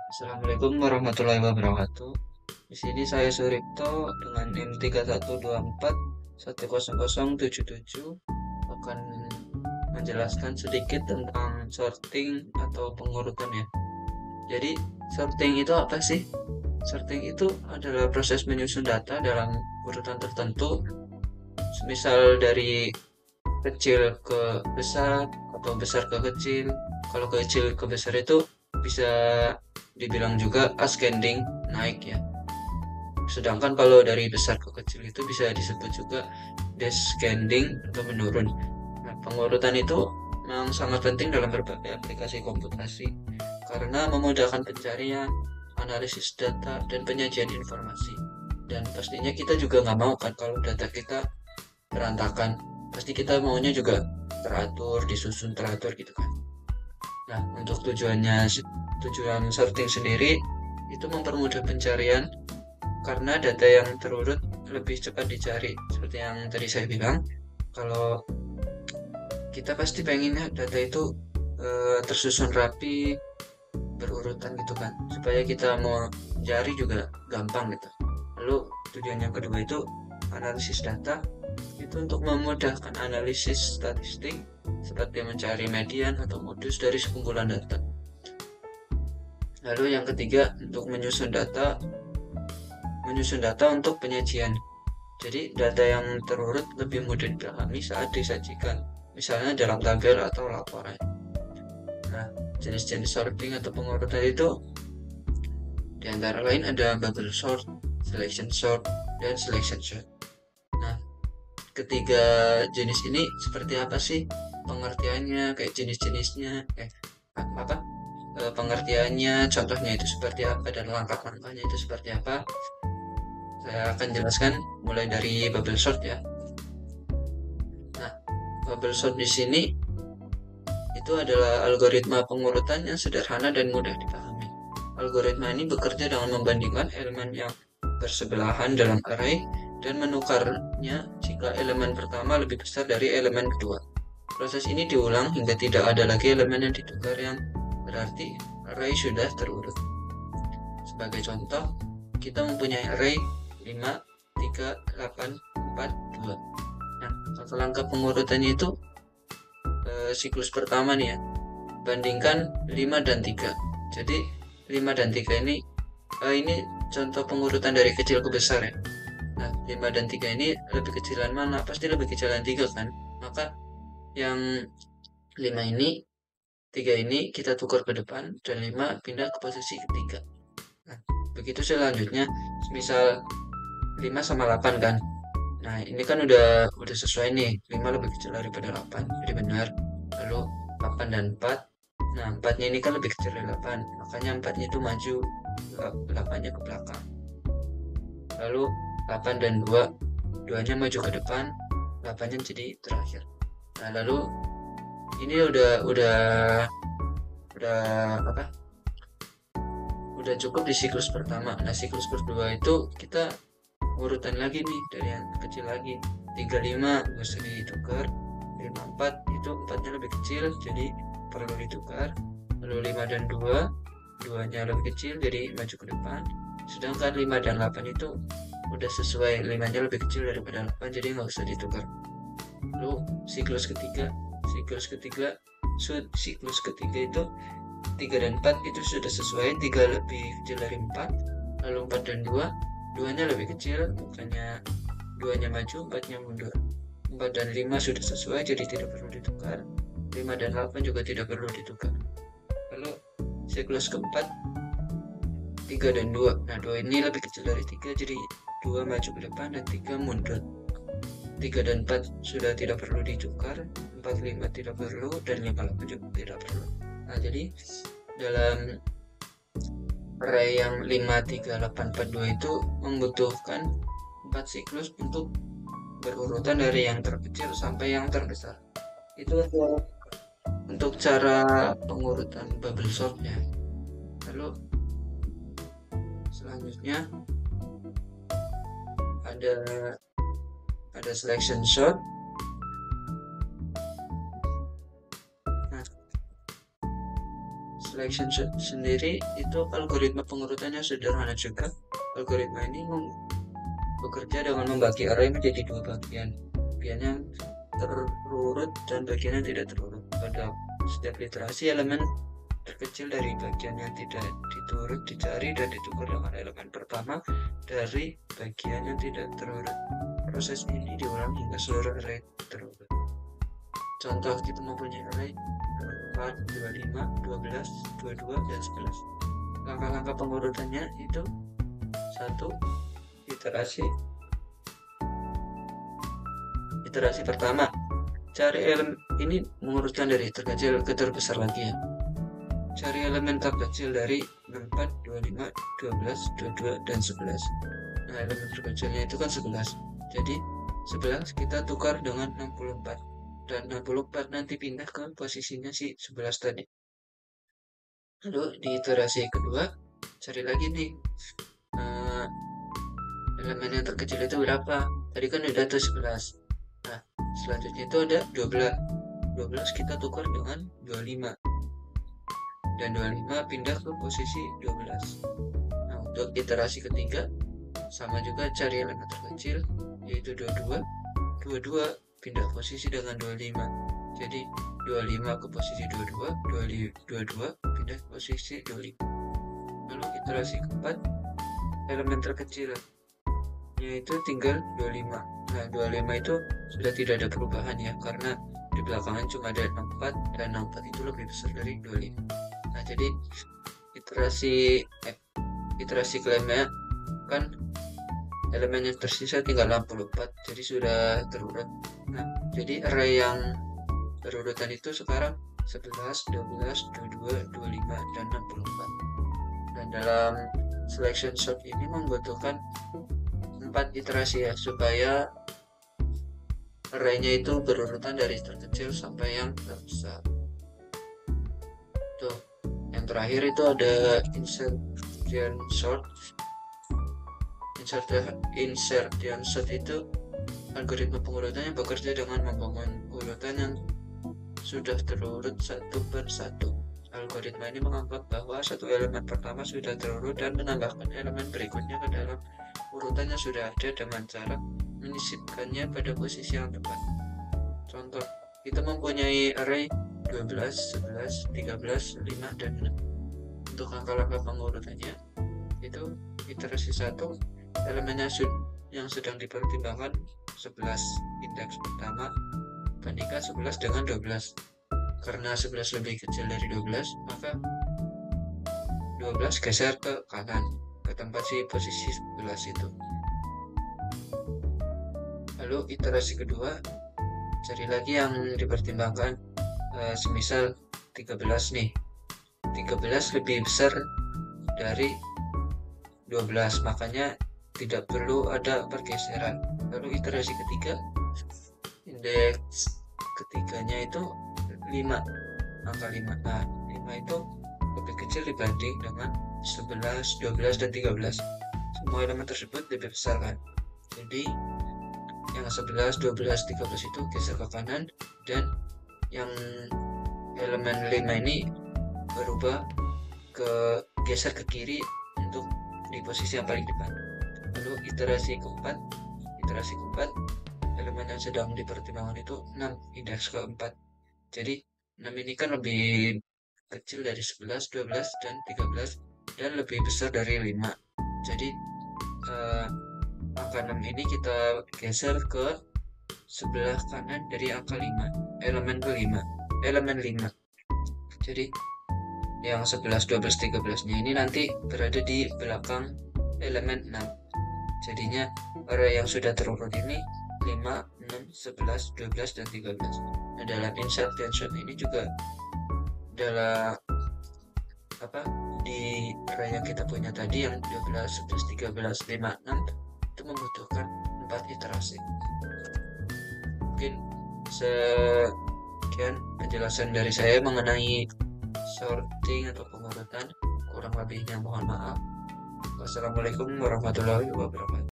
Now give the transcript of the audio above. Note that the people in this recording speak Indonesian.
Assalamualaikum warahmatullahi wabarakatuh. Di sini saya Suripto dengan NIM 3124100077 akan menjelaskan sedikit tentang sorting atau pengurutan ya. Jadi sorting itu apa sih? Sorting itu adalah proses menyusun data dalam urutan tertentu, misal dari kecil ke besar atau besar ke kecil. Kalau kecil ke besar itu bisa dibilang juga ascending, naik ya. Sedangkan kalau dari besar ke kecil itu bisa disebut juga descending atau menurun. Nah, pengurutan itu memang sangat penting dalam berbagai aplikasi komputasi karena memudahkan pencarian, analisis data, dan penyajian informasi. Dan pastinya kita juga nggak mau kan kalau data kita berantakan. Pasti kita maunya juga teratur, disusun teratur gitu kan. Nah, untuk tujuan sorting sendiri itu mempermudah pencarian karena data yang terurut lebih cepat dicari. Seperti yang tadi saya bilang, kalau kita pasti pengennya data itu tersusun rapi, berurutan gitu kan, supaya kita mau cari juga gampang gitu. Lalu tujuan yang kedua itu analisis data, itu untuk memudahkan analisis statistik seperti mencari median atau modus dari sekumpulan data. Lalu yang ketiga untuk menyusun data untuk penyajian. Jadi data yang terurut lebih mudah dipahami saat disajikan, misalnya dalam tabel atau laporan. Nah, jenis-jenis sorting atau pengurutan itu di antara lain ada bubble sort, selection sort, dan selection sort. Nah, ketiga jenis ini seperti apa sih pengertiannya, kayak jenis-jenisnya, apa pengertiannya, contohnya itu seperti apa, dan langkah-langkahnya itu seperti apa. Saya akan jelaskan mulai dari bubble sort ya. Nah, bubble sort di sini itu adalah algoritma pengurutan yang sederhana dan mudah dipahami. Algoritma ini bekerja dengan membandingkan elemen yang bersebelahan dalam array dan menukarnya jika elemen pertama lebih besar dari elemen kedua. Proses ini diulang hingga tidak ada lagi elemen yang ditukar, yang berarti array sudah terurut. Sebagai contoh, kita mempunyai array 5, 3, 8, 4, 2. Nah, langkah pengurutannya itu siklus pertama nih ya, bandingkan 5 dan 3. Jadi 5 dan 3 ini contoh pengurutan dari kecil ke besar ya. Nah, 5 dan 3 ini lebih kecilan mana? Pasti lebih kecilan 3 kan? Maka yang 5 ini, 3 ini kita tukar ke depan dan 5 pindah ke posisi ketiga. Nah, begitu selanjutnya, misal 5 sama 8 kan. Nah, ini kan udah sesuai nih. 5 lebih kecil daripada 8. Jadi benar. Lalu 8 dan 4. Nah, 4-nya ini kan lebih kecil dari 8. Makanya 4-nya itu maju, 8-nya ke belakang. Lalu 8 dan 2. 2-nya maju ke depan, 8-nya jadi terakhir. Nah, lalu ini udah apa? Udah cukup di siklus pertama. Nah, siklus kedua itu kita urutan lagi nih dari yang kecil lagi. 35 mesti ditukar, 54 itu 4-nya lebih kecil jadi perlu ditukar. Lalu 5 dan 2, 2-nya lebih kecil jadi maju ke depan. Sedangkan 5 dan 8 itu udah sesuai, 5-nya lebih kecil daripada 8 jadi nggak usah ditukar. Lalu siklus ketiga itu 3 dan 4 itu sudah sesuai, 3 lebih kecil dari 4. Lalu 4 dan 2, 2-nya lebih kecil, makanya 2-nya maju, 4-nya mundur. 4 dan 5 sudah sesuai, jadi tidak perlu ditukar. 5 dan 8 juga tidak perlu ditukar. Lalu siklus keempat, 3 dan 2. Nah, 2 ini lebih kecil dari 3, jadi 2 maju ke depan dan 3 mundur. 3 dan 4 sudah tidak perlu ditukar, 4, 5 tidak perlu, dan 5, 8 juga tidak perlu. Nah, jadi dalam array yang 5, 3, 8, 4, 2 itu membutuhkan 4 siklus untuk berurutan dari yang terkecil sampai yang terbesar. Itu untuk cara pengurutan bubble sort ya. Lalu selanjutnya ada selection sort. Nah, selection sendiri itu algoritma pengurutannya sederhana juga. Algoritma ini bekerja dengan membagi array menjadi dua bagian yang terurut dan bagian yang tidak terurut. Pada setiap iterasi, elemen terkecil dari bagian yang tidak diturut dicari dan ditukar dengan elemen pertama dari bagian yang tidak terurut. Proses ini diulang hingga seluruh array terurut. Contoh, kita mempunyai array 4, 25, 12, 22, dan 11. Langkah-langkah pengurutannya itu 1. Iterasi pertama, cari elemen ini mengurutkan dari terkecil ke terbesar lagi ya. Cari elemen terkecil dari 4, 25, 12, 22, dan 11. Nah, elemen terkecilnya itu kan 11. Jadi 11 kita tukar dengan 64. Dan 64 nanti pindah ke posisinya si 11 tadi. Lalu di iterasi kedua, cari lagi nih elemen yang terkecil itu berapa. Tadi kan udah tuh 11. Nah, selanjutnya itu ada 12. 12 kita tukar dengan 25. Dan 25 pindah ke posisi 12. Nah, untuk iterasi ketiga, sama juga cari elemen terkecil, yaitu 22. 22 pindah posisi dengan 25. Jadi 25 ke posisi 22, 22 pindah ke posisi 25. Lalu iterasi keempat, elemen terkecil yaitu tinggal 25. Nah, 25 itu sudah tidak ada perubahan ya, karena di belakangan cuma ada 64 dan 64 itu lebih besar dari 25. Nah, jadi iterasi kelimanya kan elemen yang tersisa tinggal 64, jadi sudah terurut. Nah, jadi array yang berurutan itu sekarang 11, 12, 22, 25, dan 64. Dan dalam selection sort ini membutuhkan 4 iterasi ya, supaya array-nya itu berurutan dari terkecil sampai yang terbesar. Tuh, yang terakhir itu ada insertion sort. Insertion sort itu algoritma pengurutannya bekerja dengan membangun urutan yang sudah terurut satu per satu. Algoritma ini menganggap bahwa satu elemen pertama sudah terurut dan menambahkan elemen berikutnya ke dalam urutan yang sudah ada dengan cara menyisipkannya pada posisi yang tepat. Contoh, kita mempunyai array 12, 11, 13, 5, dan 6. Untuk langkah-langkah pengurutannya itu iterasi 1, elemennya yang sedang dipertimbangkan 11, indeks pertama bandingkan 11 dengan 12. Karena 11 lebih kecil dari 12, maka 12 geser ke kanan ke tempat posisi 11 itu. Lalu iterasi kedua, cari lagi yang dipertimbangkan, semisal 13 nih, 13 lebih besar dari 12, makanya tidak perlu ada pergeseran. Lalu iterasi ketiga, indeks ketiganya itu 5, angka 5. Nah, 5 itu lebih kecil dibanding dengan 11, 12, dan 13. Semua elemen tersebut lebih besar kan. Jadi yang 11, 12, 13 itu geser ke kanan, dan yang elemen 5 ini berubah ke geser ke kiri untuk di posisi yang paling depan. Lalu iterasi keempat, elemen yang sedang dipertimbangkan itu 6, indeks keempat. Jadi 6 ini kan lebih kecil dari 11, 12, dan 13, dan lebih besar dari 5. Jadi angka 6 ini kita geser ke sebelah kanan dari angka 5, elemen 5. Jadi yang 11, 12, 13-nya ini nanti berada di belakang elemen 6. Jadinya array yang sudah terurut ini 5, 6, 11, 12, dan 13. Nah, dalam insertion sort ini juga dalam di array yang kita punya tadi yang 12, 11, 13, 5, 6 itu membutuhkan 4 iterasi. Mungkin sekian penjelasan dari saya mengenai sorting atau pengurutan. Kurang lebihnya mohon maaf. Wassalamualaikum warahmatullahi wabarakatuh.